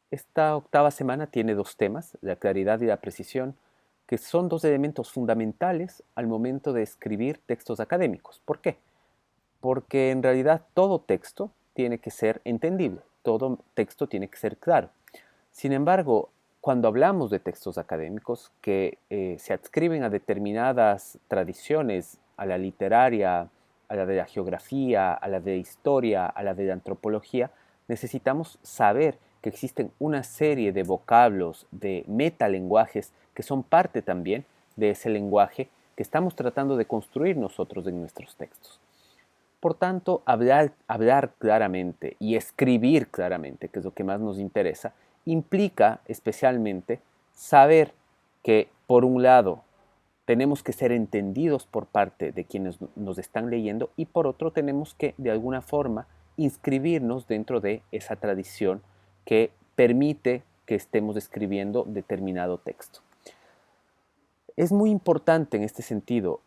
Esta octava semana tiene dos temas, la claridad y la precisión, que son dos elementos fundamentales al momento de escribir textos académicos. ¿Por qué? Porque en realidad todo texto tiene que ser entendible, todo texto tiene que ser claro. Sin embargo, cuando hablamos de textos académicos que se adscriben a determinadas tradiciones, a la literaria, a la de la geografía, a la de la historia, a la de la antropología, necesitamos saber que existen una serie de vocablos, de metalenguajes que son parte también de ese lenguaje que estamos tratando de construir nosotros en nuestros textos. Por tanto, hablar claramente y escribir claramente, que es lo que más nos interesa, implica especialmente saber que, por un lado, tenemos que ser entendidos por parte de quienes nos están leyendo y por otro tenemos que, de alguna forma, inscribirnos dentro de esa tradición que permite que estemos escribiendo determinado texto. Es muy importante en este sentido,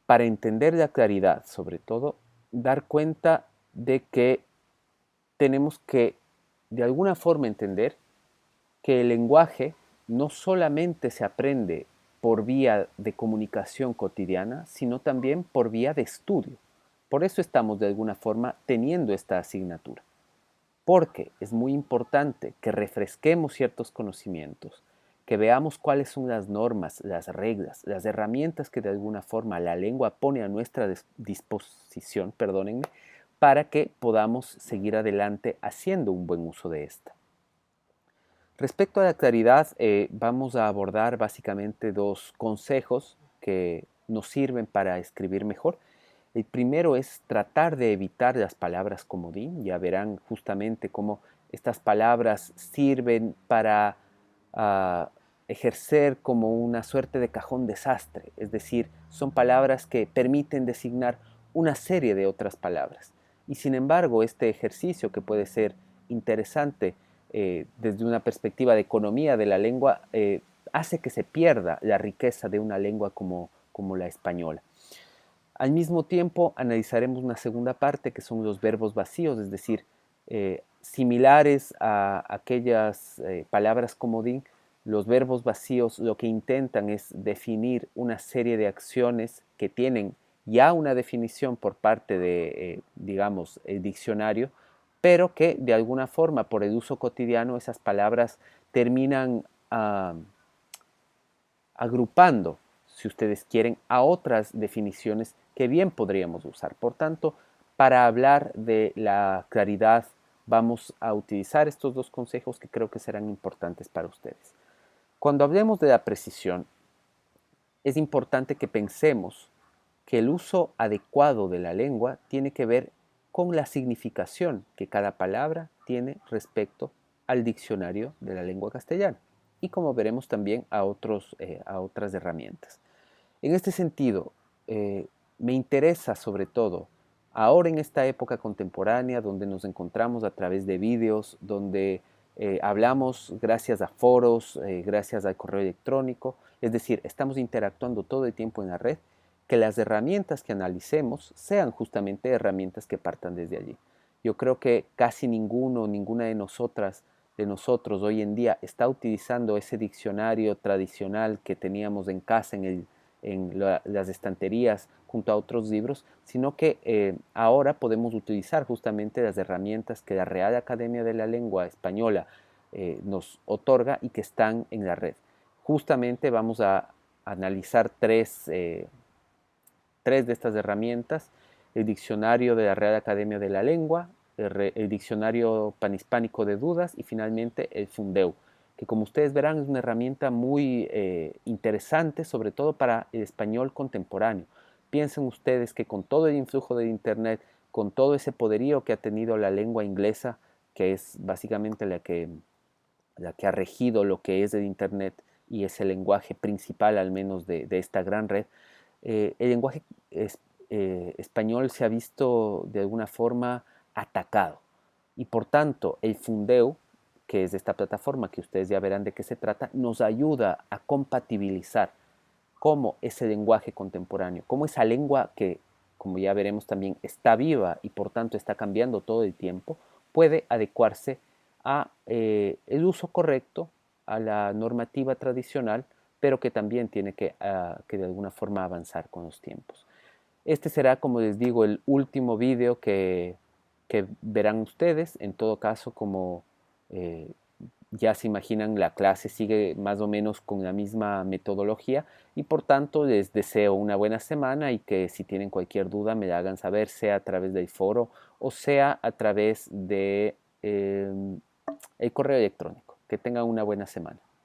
para entender la claridad, sobre todo, dar cuenta de que tenemos que, de alguna forma, entender que el lenguaje no solamente se aprende por vía de comunicación cotidiana, sino también por vía de estudio. Por eso estamos, de alguna forma, teniendo esta asignatura. Porque es muy importante que refresquemos ciertos conocimientos, que veamos cuáles son las normas, las reglas, las herramientas que de alguna forma la lengua pone a nuestra disposición, perdónenme, para que podamos seguir adelante haciendo un buen uso de esta. Respecto a la claridad, vamos a abordar básicamente dos consejos que nos sirven para escribir mejor. El primero es tratar de evitar las palabras comodín. Ya verán justamente cómo estas palabras sirven para ejercer como una suerte de cajón desastre. Es decir, son palabras que permiten designar una serie de otras palabras. Y sin embargo, este ejercicio que puede ser interesante desde una perspectiva de economía de la lengua, hace que se pierda la riqueza de una lengua como la española. Al mismo tiempo, analizaremos una segunda parte que son los verbos vacíos, es decir, similares a aquellas palabras comodín, los verbos vacíos lo que intentan es definir una serie de acciones que tienen ya una definición por parte de, digamos, el diccionario, pero que de alguna forma, por el uso cotidiano, esas palabras terminan agrupando, si ustedes quieren, a otras definiciones que bien podríamos usar. Por tanto, para hablar de la claridad, vamos a utilizar estos dos consejos que creo que serán importantes para ustedes. Cuando hablemos de la precisión, es importante que pensemos que el uso adecuado de la lengua tiene que ver con la significación que cada palabra tiene respecto al diccionario de la lengua castellana y como veremos también a otras herramientas. En este sentido, me interesa sobre todo ahora en esta época contemporánea donde nos encontramos a través de vídeos, donde hablamos gracias a foros, gracias al correo electrónico, es decir, estamos interactuando todo el tiempo en la red, que las herramientas que analicemos sean justamente herramientas que partan desde allí. Yo creo que casi ninguna de nosotros hoy en día está utilizando ese diccionario tradicional que teníamos en casa las estanterías junto a otros libros, sino que ahora podemos utilizar justamente las herramientas que la Real Academia de la Lengua Española nos otorga y que están en la red. Justamente vamos a analizar tres de estas herramientas: el diccionario de la Real Academia de la Lengua, el diccionario panhispánico de dudas y finalmente el Fundeu, que como ustedes verán es una herramienta muy interesante, sobre todo para el español contemporáneo. Piensen ustedes que con todo el influjo de Internet, con todo ese poderío que ha tenido la lengua inglesa, que es básicamente la que ha regido lo que es el Internet y es el lenguaje principal al menos de esta gran red, el lenguaje español se ha visto de alguna forma atacado. Y por tanto, el Fundeu, que es esta plataforma que ustedes ya verán de qué se trata, nos ayuda a compatibilizar cómo ese lenguaje contemporáneo, cómo esa lengua que, como ya veremos también, está viva y por tanto está cambiando todo el tiempo, puede adecuarse a el uso correcto, a la normativa tradicional, pero que también tiene que de alguna forma avanzar con los tiempos. Este será, como les digo, el último video que verán ustedes. En todo caso, como eh, ya se imaginan, la clase sigue más o menos con la misma metodología y por tanto les deseo una buena semana y que si tienen cualquier duda me la hagan saber, sea a través del foro o sea a través de el correo electrónico. Que tengan una buena semana.